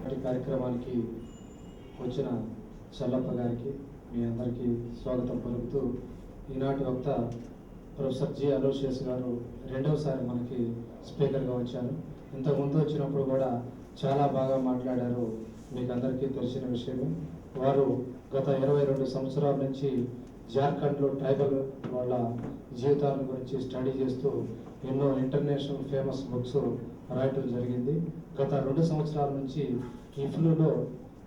ఈనాటి కార్యక్రమానికి వచ్చిన చల్లప్ప గారికి మీ అందరికీ స్వాగతం పలుకుతూ ఈనాటి వక్త ప్రొఫెసర్ జి అలోషియస్ గారు రెండవసారి మనకి స్పీకర్గా వచ్చారు. ఇంతకుముందు వచ్చినప్పుడు కూడా చాలా బాగా మాట్లాడారు, మీకు అందరికీ తెలిసిన విషయమే. వారు గత 22 సంవత్సరాల నుంచి జార్ఖండ్లో ట్రైబల్ వాళ్ళ జీవితాల గురించి స్టడీ చేస్తూ ఎన్నో ఇంటర్నేషనల్ ఫేమస్ బుక్స్ రాయటం జరిగింది. గత 2 సంవత్సరాల నుంచి EFLUలో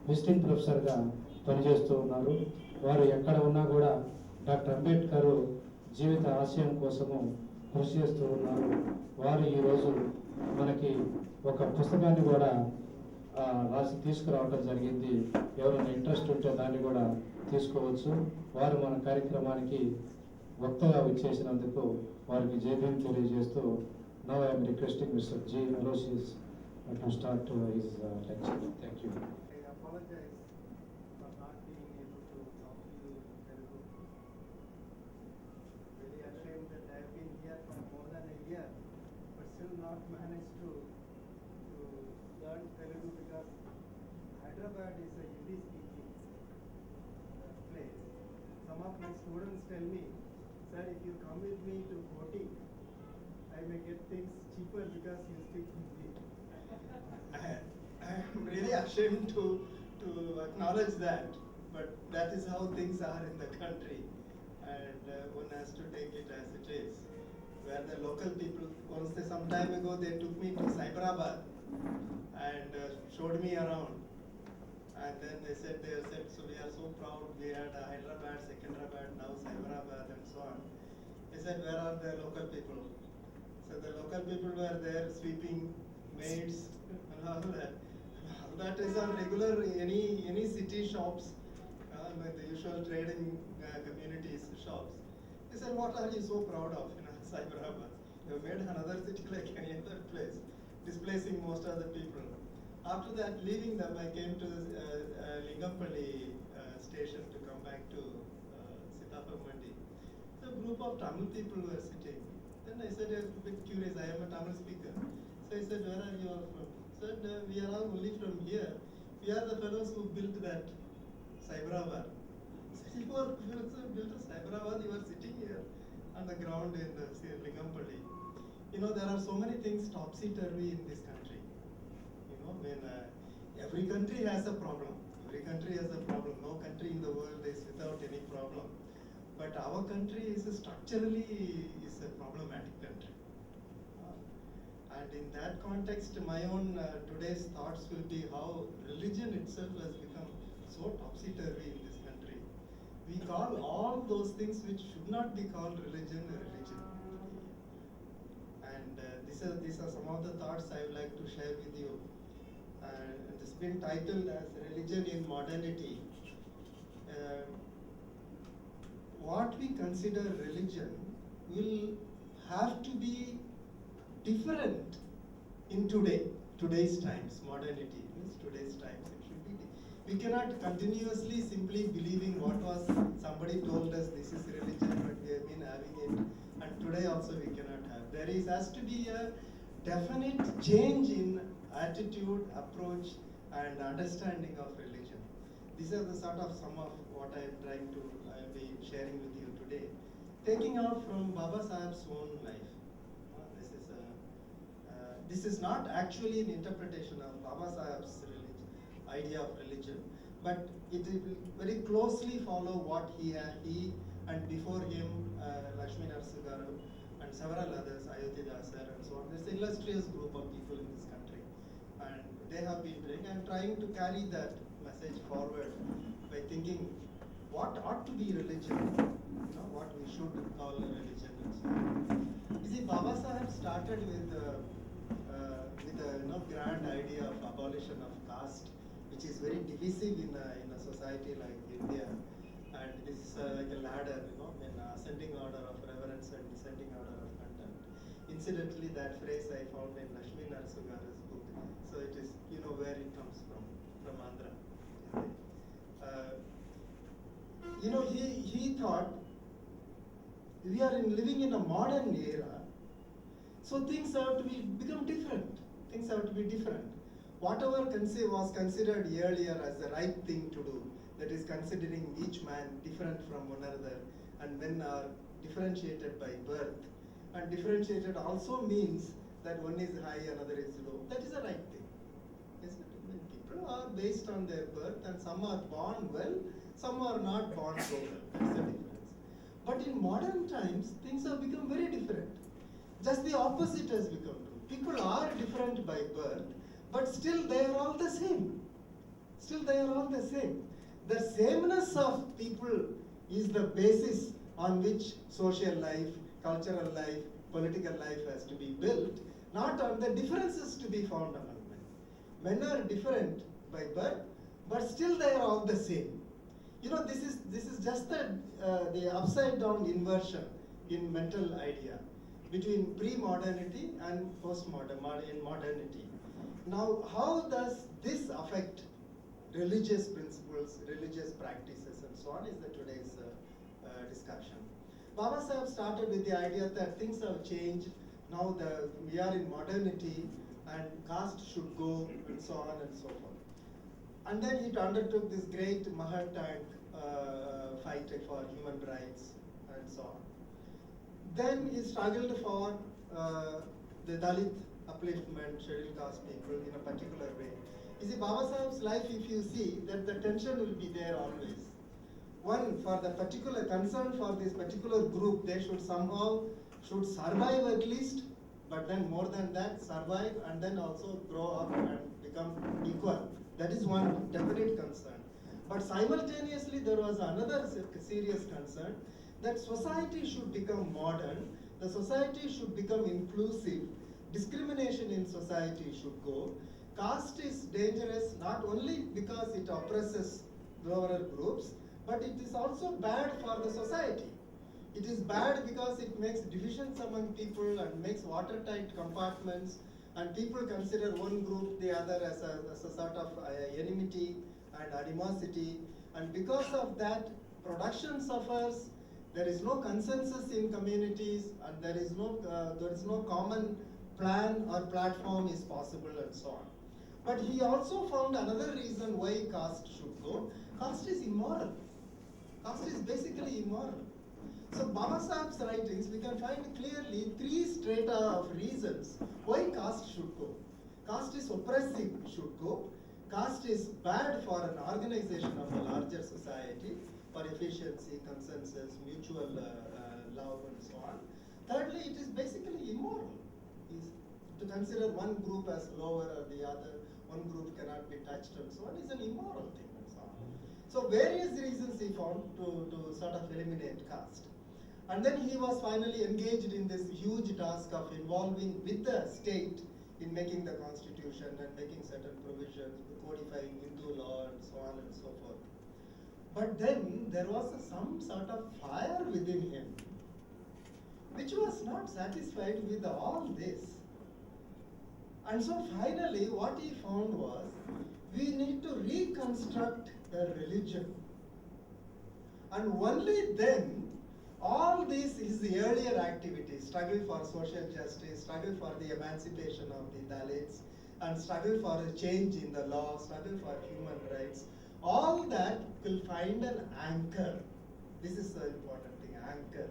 విజిటింగ్ ప్రొఫెసర్గా పనిచేస్తూ ఉన్నారు. వారు ఎక్కడ ఉన్నా కూడా డాక్టర్ అంబేద్కర్ జీవిత ఆశయం కోసము కృషి చేస్తూ ఉన్నారు. వారు ఈరోజు మనకి ఒక పుస్తకాన్ని కూడా రాసి తీసుకురావడం జరిగింది. ఎవరైనా ఇంట్రెస్ట్ ఉంటే దాన్ని కూడా తీసుకోవచ్చు. వారు మన కార్యక్రమానికి వక్తగా వచ్చేసినందుకు వారికి జైభీం తెలియజేస్తూ now I'm requesting mister G Aloysius to start his lecture. Thank you. I apologize for not being able to talk to you in Telugu. Very ashamed that I have been here for more than a year, but still not managed to learn Telugu because Hyderabad is a Hindi-speaking place. Some of my students tell me, sir, if you come with me to Koti, I may get things cheaper because you speak Hindi. I am really ashamed to acknowledge that, but that is how things are in the country, and one has to take it as it is. Where the local people, some time ago, they took me to Cyberabad and showed me around, and then they said, so we are so proud, we had Hyderabad, Secunderabad, now Cyberabad, and so on. They said, where are the local people? So the local people were there sweeping, maids, and all that. All that is on regular, any city shops, like the usual trading communities shops. They said, what are you so proud of in Cyberabad? You have made another city like any other place, displacing most of the people. After that, leaving them, I came to Lingampalli station to come back to Sitapamandi. So a group of Tamil people were sitting. Then I said, I was a bit curious, I am a Tamil speaker. So I said, where are you all from? I said, we are all only from here. We are the fellows who built that Cyberabad. I said, you are fellows who built Cyberabad, you are sitting here on the ground in Lingampalli. You know, there are so many things topsy-turvy in this country. You know, every country has a problem. Every country has a problem. No country in the world is without any problem. But our country is structurally a problematic country. And in that context, my own today's thoughts will be how religion itself has become so topsy-turvy in this country. We call all those things which should not be called religion, religion. And these are some of the thoughts I would like to share with you. It has been titled as Religion in Modernity. What we consider religion will have to be different in today's times. Modernity means today's times. It should be. We cannot continuously simply believing what was somebody told us this is religion, but we have been having it, and today also we cannot have. There has to be a definite change in attitude, approach, and understanding of religion. These are the sort of some of what I am trying to be sharing with you today, taking out from Baba Saheb's own life. This is not actually an interpretation of Baba Saheb's idea of religion, but it will very closely follow what he and before him Lakshmi Narasimha and several others, Ayodhya and so on. This illustrious group of people in this country, and they have been doing. I am trying to carry that message forward by thinking what ought to be religion, what we should call religion, and so on. You see, Baba Saheb started with a grand idea of abolition of caste, which is very divisive in a society like India, and this is like a ladder, an ascending order of reverence and descending order of conduct. Incidentally, that phrase I found in Lakshmi Narasimha's book, so it is where it comes from Andhra. He thought we are living in a modern era, so things have to become different. Things have to be different. whatever was considered earlier as the right thing to do, that is considering each man different from one another, and men are differentiated by birth, and differentiated also means that one is high, another is low. That is the right thing. Isn't it? When people are based on their birth, and some are born well, some are not born so well. That's the difference. But in modern times, things have become very different. Just the opposite has become true. People are different by birth, but still they are all the same. Still they are all the same. The sameness of people is the basis on which social life, cultural life, political life has to be built, not on the differences to be found among men. Men are different by birth, but still they are all the same. You know, this is just the upside down inversion in mental idea between pre-modernity and modernity. Now, how does this affect religious principles, religious practices, and so on is the today's discussion. Baba Sahib started with the idea that things have changed. Now we are in modernity, and caste should go, and so on and so forth. And then he undertook this great Mahatma fight for human rights and so on. Then he struggled for the Dalit upliftment, scheduled caste people in a particular way. You see, Baba Sahib's life, if you see, that the tension will be there always. One, for the particular concern for this particular group, they should survive at least, but then more than that, survive and then also grow up and become equal. That is one definite concern. But simultaneously, there was another serious concern that society should become modern, the society should become inclusive, discrimination in society should go. Caste is dangerous not only because it oppresses lower groups, but it is also bad for the society. It is bad because it makes divisions among people and makes watertight compartments, and people consider one group the other as a sort of enmity and animosity, and because of that, production suffers. There is no consensus in communities, and there is no common plan or platform is possible, and so on. But he also found another reason why caste should go. Caste is immoral. Caste is basically immoral. So Baba Sahib's writings, we can find clearly three strata of reasons why caste should go. Caste is oppressive, should go. Caste is bad for an organization of a larger society, for efficiency, consensus, mutual love, and so on. Thirdly, it is basically immoral. To consider one group as lower or the other, one group cannot be touched, and so on, is an immoral thing, and so on. So various reasons he found to sort of eliminate caste. And then he was finally engaged in this huge task of involving with the state in making the constitution and making certain provisions, codifying Hindu law, and so on and so forth. But then there was some sort of fire within him, which was not satisfied with all this. And so finally what he found was, we need to reconstruct a religion. And only then, all this is the earlier activities, struggle for social justice, struggle for the emancipation of the Dalits, and struggle for a change in the law, struggle for human rights, all that will find an anchor. This is the important thing, anchor.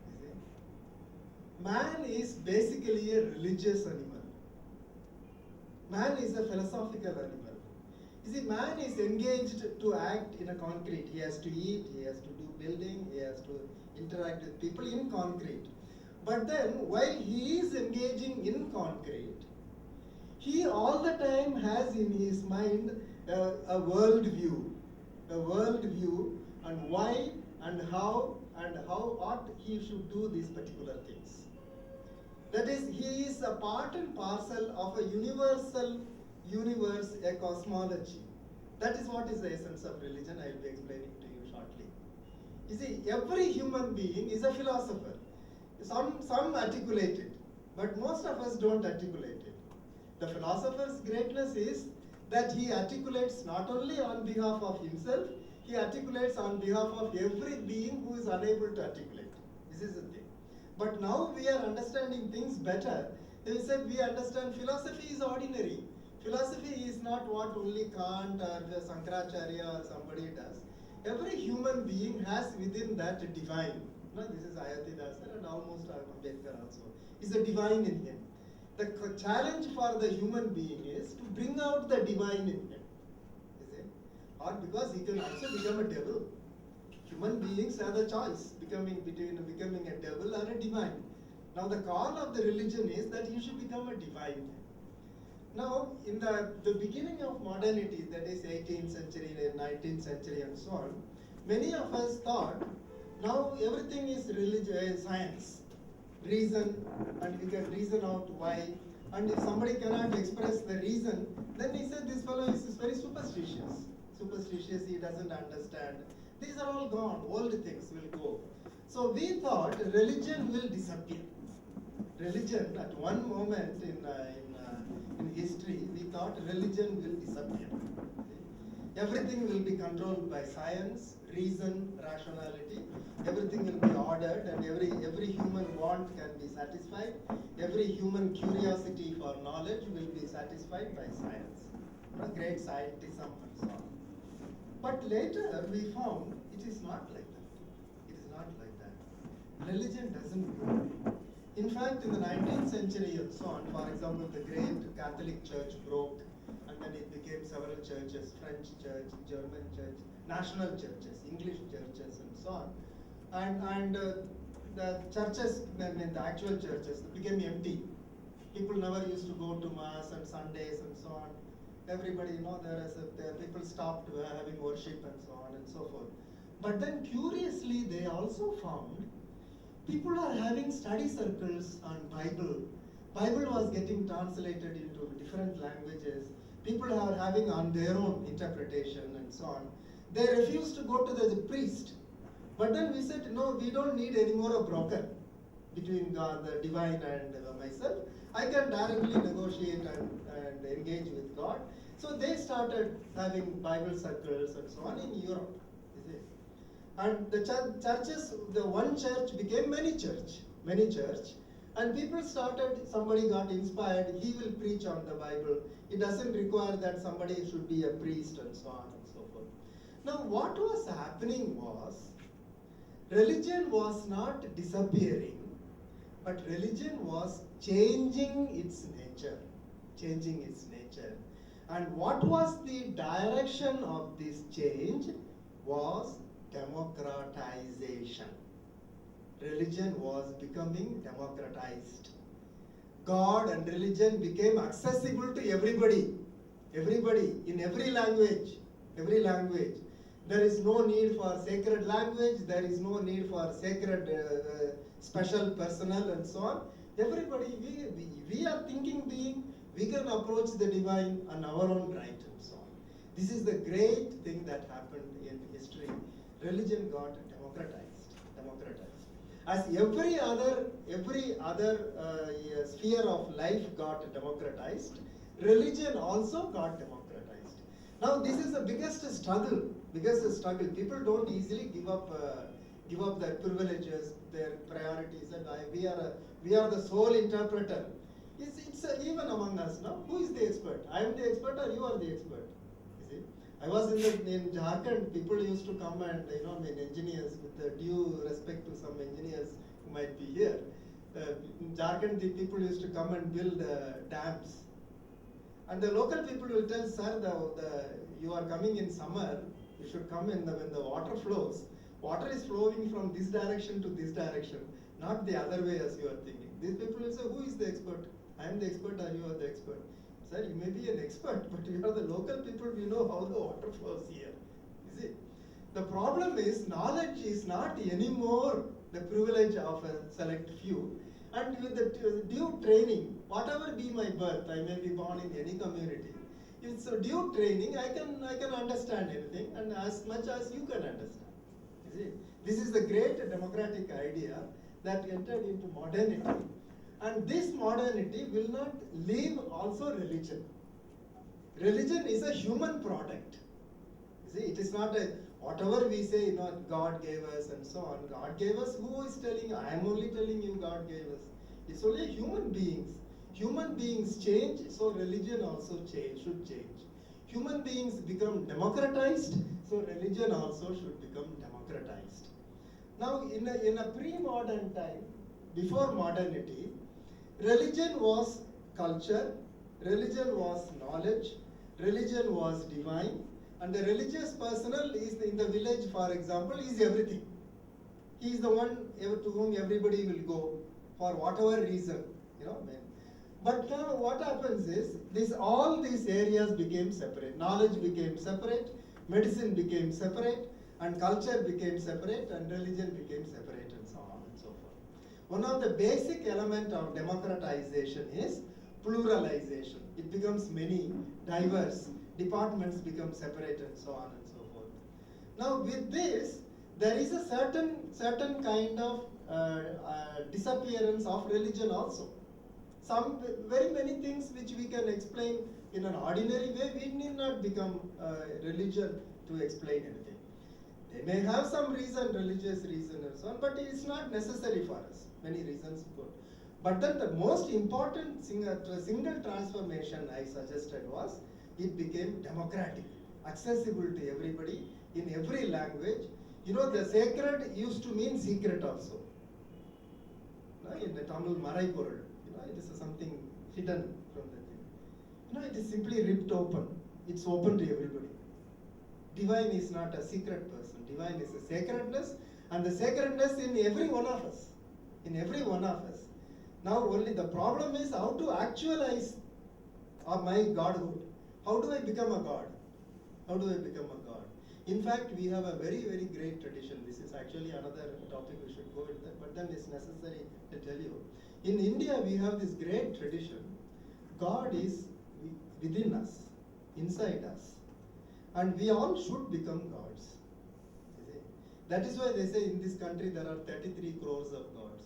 You see? Man is basically a religious animal. Man is a philosophical animal. You see, man is engaged to act in a concrete. He has to eat, he has to do building, he has to interact with people in concrete. But then, while he is engaging in concrete, he all the time has in his mind a world view, and why and how ought he should do these particular things. That is, he is a part and parcel of a universal universe, a cosmology. That is what is the essence of religion. I will be explaining to you shortly. You see, every human being is a philosopher. Some articulate it, but most of us don't articulate it. The philosopher's greatness is that he articulates not only on behalf of himself, he articulates on behalf of every being who is unable to articulate. This is the thing. But now we are understanding things better. We said we understand philosophy is ordinary. Philosophy is not what only Kant or Sankaracharya or somebody does. Every human being has within that divine. No, this is Ayati Dasar and almost Ambedkar also. Is a divine in him. The challenge for the human being is to bring out the divine in him. You see? Or because he can also become a devil. Human beings have the choice between becoming a devil or a divine. Now the call of the religion is that you should become a divine. Now, in the beginning of modernity, that is 18th century, 19th century and so on, many of us thought, now everything is religion, science, reason, and we can reason out why, and if somebody cannot express the reason, then he said this fellow is very superstitious. Superstitious, he doesn't understand. These are all gone, old things will go. So we thought religion will disappear. Religion, at one moment in history, we thought religion will disappear. Everything will be controlled by science, reason, rationality. Everything will be ordered, and every human want can be satisfied. Every human curiosity for knowledge will be satisfied by science. Great scientism and so on. But later we found it is not like that. It is not like that. Religion doesn't go. In fact, in the 19th century and so on, for example, the great Catholic Church broke, and then it became several churches, French church, German church, national churches, English churches, and so on. And the churches, I mean the actual churches, became empty. People never used to go to mass on Sundays and so on. Everybody, people stopped having worship and so on and so forth. But then curiously, they also found people are having study circles on Bible. Bible was getting translated into different languages. People are having on their own interpretation and so on. They refused to go to the priest. But then we said, no, we don't need any more a broker between God, the divine, and myself. I can directly negotiate and engage with God. So they started having Bible circles and so on in Europe. And the churches, the one church became many church, and people started, somebody got inspired, he will preach on the Bible. It doesn't require that somebody should be a priest and so on and so forth. Now what was happening was, religion was not disappearing, but religion was changing its nature. And what was the direction of this change was democratization. Religion was becoming democratized. God and religion became accessible to everybody, in every language. There is no need for sacred language, there is no need for sacred special personnel and so on. Everybody, we are thinking being, we can approach the divine on our own right and so on. This is the great thing that happened in history. Religion got democratized. As every other sphere of life got democratized, religion also got democratized. Now this is the biggest struggle. People don't easily give up their privileges, their priorities, and we are the sole interpreter. It's even among us now. Who is the expert? I am the expert, or you are the expert? You see, I was in Jharkhand. People used to come and engineers, with due respect to some engineers who might be here. In Jharkhand, the people used to come and build dams, and the local people will tell, sir, you are coming in summer. You should come when the water flows. Water is flowing from this direction to this direction, not the other way as you are thinking. These people will say, who is the expert? I am the expert, or you are the expert? Sir, you may be an expert, but you are the local people, we know how the water flows here. You see? The problem is, knowledge is not anymore the privilege of a select few. And with the due training, whatever be my birth, I may be born in any community. If it's a due training, I can understand anything, and as much as you can understand. You see? This is the great democratic idea that entered into modernity. And this modernity will not leave also religion. Religion is a human product. You see, it is not a, whatever we say, God gave us and so on. God gave us, who is telling, I am only telling you God gave us. It's only human beings. Human beings change, so religion also should change. Human beings become democratized, so religion also should become democratized. Now, in a pre-modern time, before modernity, religion was culture, religion was knowledge, religion was divine, and the religious personnel is in the village, for example, is everything. He is the one to whom everybody will go for whatever reason, you know. But now what happens is, all these areas became separate. Knowledge became separate, medicine became separate, and culture became separate, and religion became separate, and so on and so forth. One of the basic element of democratization is pluralization. It becomes many, diverse, departments become separate, and so on and so forth. Now with this, there is a certain kind of disappearance of religion also. Some very many things which we can explain in an ordinary way, we need not become religion to explain anything. They may have some reason, religious reason and so on, but it's not necessary for us. Many reasons good. But then the most important single transformation I suggested was, it became democratic, accessible to everybody in every language. You know, the sacred used to mean secret also. No, in the Tamil Marai Porul, you know, it is something hidden from the thing. You know, it is simply ripped open. It's open to everybody. Divine is not a secret person. Divine is a sacredness, and the sacredness in every one of us. In every one of us. Now only the problem is how to actualize my godhood. How do I become a god? How do I become a god? In fact, we have a very, very great tradition. This is actually another topic we should go into, but then it's necessary to tell you. In India, we have this great tradition. God is within us, inside us. And we all should become gods. That is why they say in this country there are 33 crores of gods.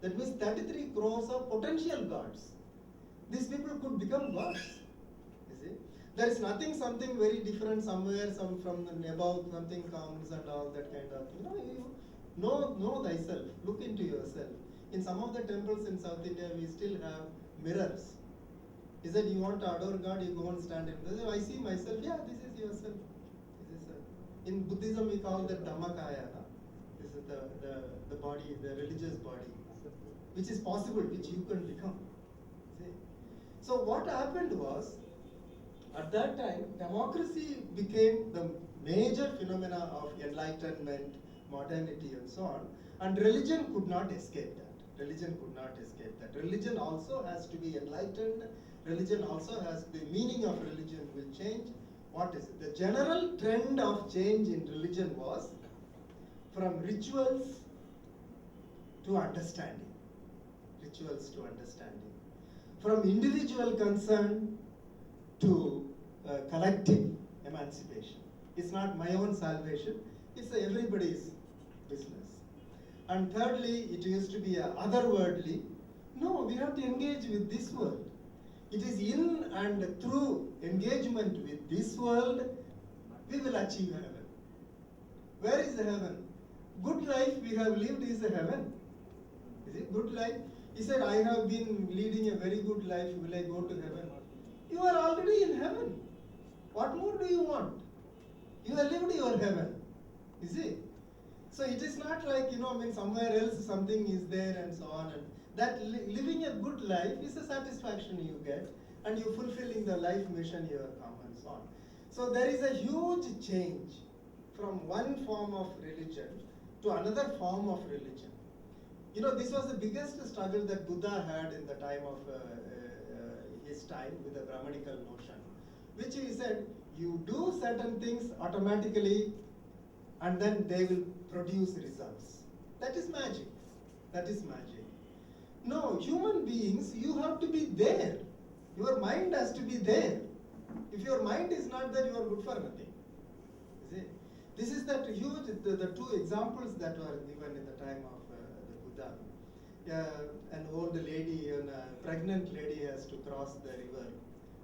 That means 33 crores of potential gods. These people could become gods. You see? There is something very different somewhere, from above something comes and all that kind of, you know thyself, look into yourself. In some of the temples in South India, we still have mirrors. Is that you want to adore God, you go and stand in. I see myself, yeah, this is yourself. This is in Buddhism we call that Dhammakaya. This is the body, the religious body, which is possible, which you can become. See? So what happened was, at that time, democracy became the major phenomena of enlightenment, modernity, and so on, and religion could not escape that. Religion could not escape that. Religion also has to be enlightened. Religion also has, the meaning of religion will change. What is it? The general trend of change in religion was from rituals to understanding. Rituals to understanding. From individual concern to collective emancipation. It's not my own salvation, it's everybody's business. And thirdly, it used to be otherworldly. No, we have to engage with this world. It is in and through engagement with this world, we will achieve heaven. Where is the heaven? Good life we have lived is the heaven. Is it good life? He said, I have been leading a very good life, will I go to heaven? You are already in heaven. What more do you want? You have lived your heaven. You see? So it is not like, somewhere else something is there and so on. And that living a good life is a satisfaction you get, and you fulfilling the life mission you have come and so on. So there is a huge change from one form of religion to another form of religion. This was the biggest struggle that Buddha had in the time of his time with the Brahmanical notion, which he said, you do certain things automatically and then they will produce results. That is magic. That is magic. No, human beings, you have to be there. Your mind has to be there. If your mind is not there, you are good for nothing. You see? This is that huge, the two examples that were given in the time of the Buddha. An old lady, a pregnant lady has to cross the river,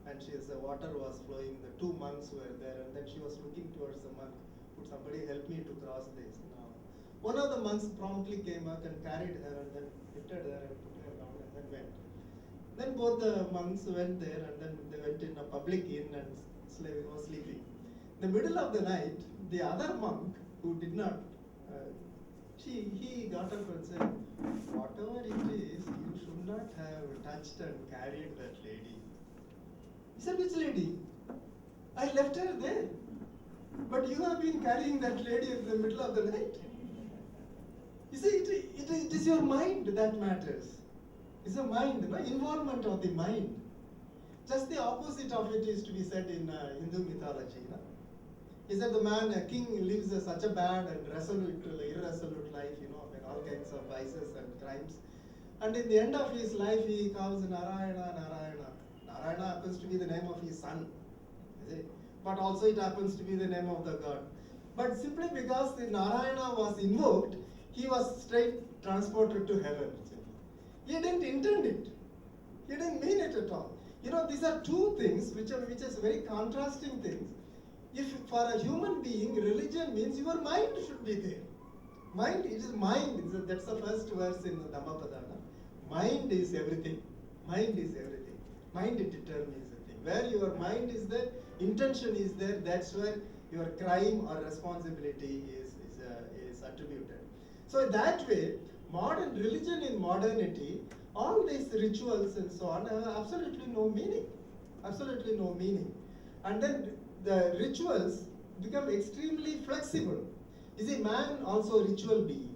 and the water was flowing, the two monks were there, and then she was looking towards the monk, could somebody help me to cross this? No. One of the monks promptly came up and carried her and then lifted her and put her down and then went. Then both the monks went there, and then they went in a public inn and slave was sleeping. In the middle of the night, the other monk who did not, he got up and said, "Whatever it is, you should not have touched and carried that lady." He said, "Which lady? I left her there. But you have been carrying that lady in the middle of the night." You see, it is your mind that matters. It's a mind, no? Involvement of the mind. Just the opposite of it is to be said in Hindu mythology. No? Is that the man, a king, lives such a bad and irresolute life, with all kinds of vices and crimes. And in the end of his life, he calls Narayana, Narayana. Narayana happens to be the name of his son. But also it happens to be the name of the god. But simply because the Narayana was invoked, he was straight transported to heaven. He didn't intend it. He didn't mean it at all. These are two things which are very contrasting things. If for a human being, religion means your mind should be there. Mind, it is mind. That's the first verse in the Dhammapada. Mind is everything. Mind is everything. Mind determines the thing. Where your mind is there, intention is there, that's where your crime or responsibility is attributed. So that way, modern religion in modernity, all these rituals and so on have absolutely no meaning. Absolutely no meaning. And then the rituals become extremely flexible. You see, man also a ritual being.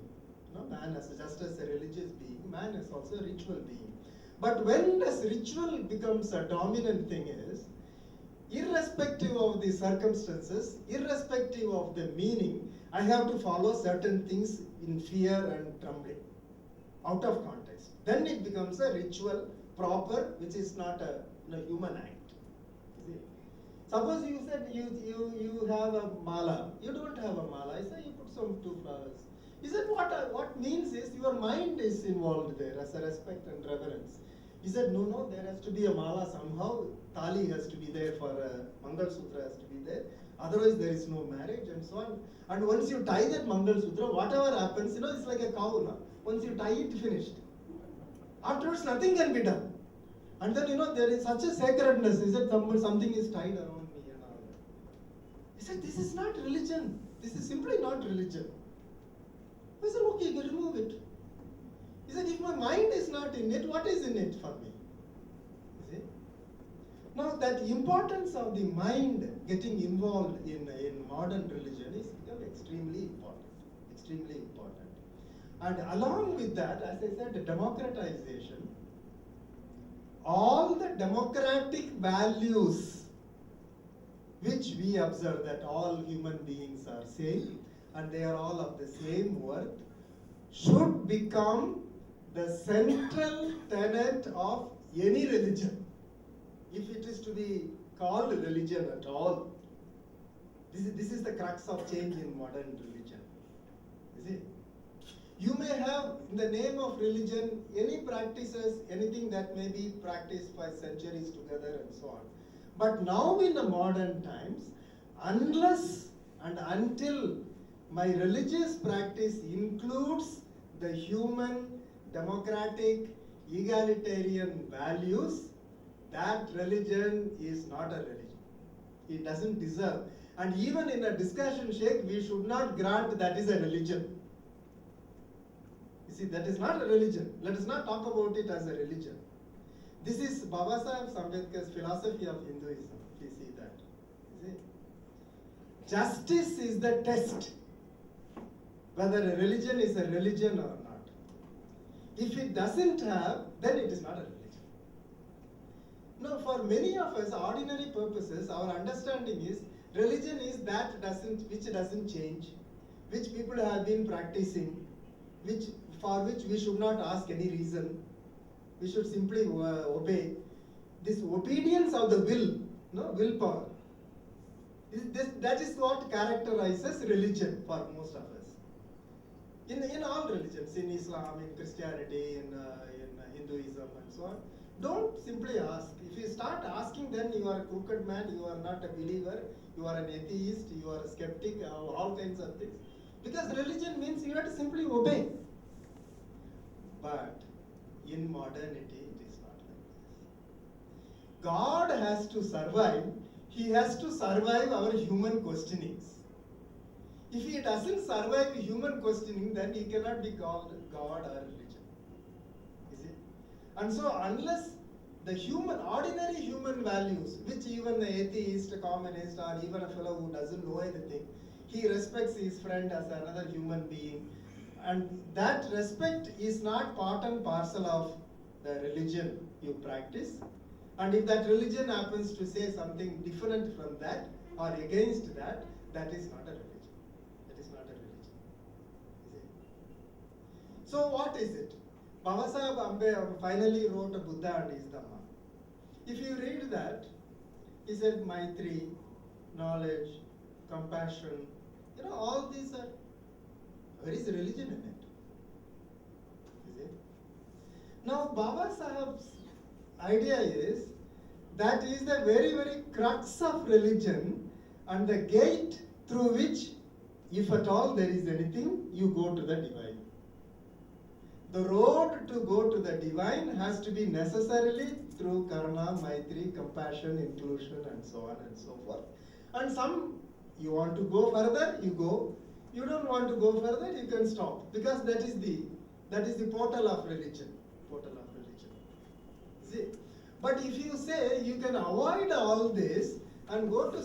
Man just as a religious being, man is also a ritual being. But when this ritual becomes a dominant thing is, irrespective of the circumstances, irrespective of the meaning, I have to follow certain things in fear and trembling, out of context. Then it becomes a ritual proper, which is not a human act. Suppose you said you have a mala. You don't have a mala. I say you put some 2 flowers. He said what means is your mind is involved there as a respect and reverence. He said no, there has to be a mala somehow. Tali has to be there for Mangal Sutra has to be there. Otherwise there is no marriage and so on. And once you tie that Mangal Sutra, whatever happens, it's like a cow. No? Once you tie it, finished. Afterwards nothing can be done. And then there is such a sacredness. He said something is tied around me and all that. He said this is not religion. This is simply not religion. I said okay, you remove it. He said if my mind is not in it, what is in it for me? You see? Now that importance of the mind getting involved in modern religion is become extremely important. Extremely important. And along with that, as I said, the democratization, all the democratic values which we observe that all human beings are same and they are all of the same worth should become the central tenet of any religion. If it is to be called religion at all, this is the crux of change in modern religion. You see? You may have, in the name of religion, any practices, anything that may be practiced by centuries together and so on. But now in the modern times, unless and until my religious practice includes the human, democratic, egalitarian values, that religion is not a religion. It doesn't deserve. And even in a discussion, Sheikh, we should not grant that is a religion. You see, that is not a religion. Let us not talk about it as a religion. This is Baba Sahib Ambedkar's philosophy of Hinduism. You see that. You see? Justice is the test whether a religion is a religion or not. If it doesn't have, then it is not a religion. Now, for many of us, ordinary purposes, our understanding is religion is that which doesn't change, which people have been practicing, for which we should not ask any reason. We should simply obey. This obedience of the willpower, that is what characterizes religion for most of us. In all religions, in Islam, in Christianity, in Hinduism and so on, don't simply ask. If you start asking, then you are a crooked man, you are not a believer, you are an atheist, you are a skeptic, all kinds of things. Because religion means you have to simply obey. But in modernity, it is not like this. God has to survive, he has to survive our human questionings. If he doesn't survive human questioning, then he cannot be called God or religion. You see? And so unless the ordinary human values, which even the atheist, a communist, or even a fellow who doesn't know anything, he respects his friend as another human being, and that respect is not part and parcel of the religion you practice. And if that religion happens to say something different from that or against that, that is not a religion. That is not a religion. Is it? So what is it? Babasaheb Ambedkar finally wrote a Buddha and his Dhamma. If you read that, he said Maitri, knowledge, compassion, all these are, where is religion in it? Is it? Now Baba Saheb's idea is that is the very, very crux of religion and the gate through which, if at all there is anything, you go to the divine. The road to go to the divine has to be necessarily through karuna, maitri, compassion, inclusion, and so on and so forth. And some, you want to go further, you go. You don't want to go further, you can stop. Because that is the portal of religion. Portal of religion. See? But if you say you can avoid all this and go to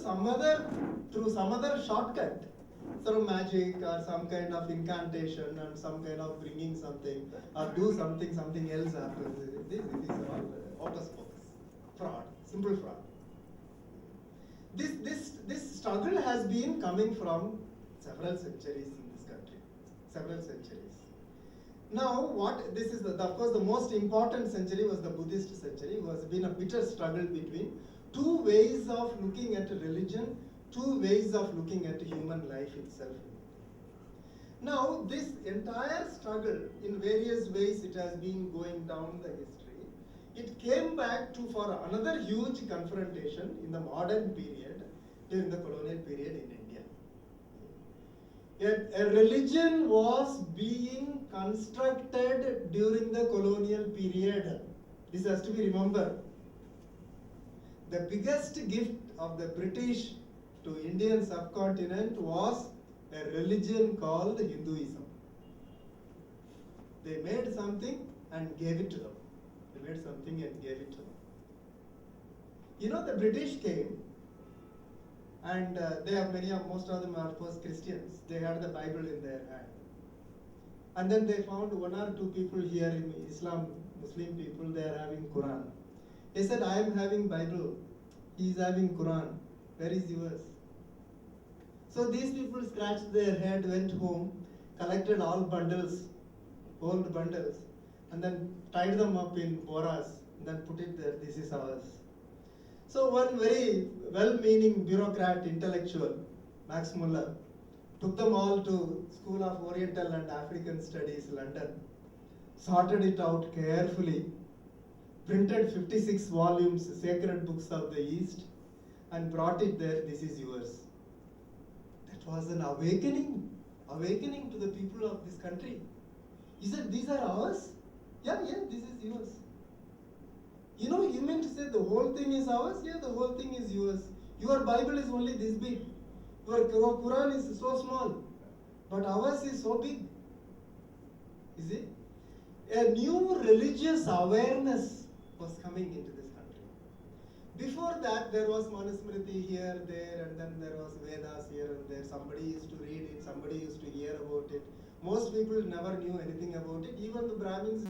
through some other shortcut, through magic or some kind of incantation and some kind of bringing something or do something else happens. These are all hocus pocus, fraud, simple fraud. This struggle has been coming from several centuries in this country, several centuries. Now, of course, the most important century was the Buddhist century. It has been a bitter struggle between two ways of looking at religion, two ways of looking at human life itself. Now, this entire struggle, in various ways, it has been going down the history. It came back for another huge confrontation in the modern period, during the colonial period in India. A religion was being constructed during the colonial period. This has to be remembered. The biggest gift of the British to Indian subcontinent was a religion called Hinduism. They made something and gave it to them. They made something and gave it to them. The British came, and most of them are of course Christians. They had the Bible in their hand. And then they found one or two people here in Muslim people, they are having Quran. He said, I am having Bible, he is having Quran. Where is yours? So these people scratched their head, went home, collected all bundles, old bundles, and then tied them up in boras, and then put it there, this is ours. So one very well-meaning bureaucrat, intellectual, Max Muller, took them all to School of Oriental and African Studies, London, sorted it out carefully, printed 56 volumes, Sacred Books of the East, and brought it there, this is yours. That was an awakening to the people of this country. He said, these are ours? Yeah, this is yours. You mean to say the whole thing is ours? Yeah, the whole thing is yours. Your Bible is only this big. Your Quran is so small. But ours is so big. Is it? A new religious awareness was coming into this country. Before that, there was Manusmriti here, there, and then there was Vedas here and there. Somebody used to read it, somebody used to hear about it. Most people never knew anything about it. Even the Brahmins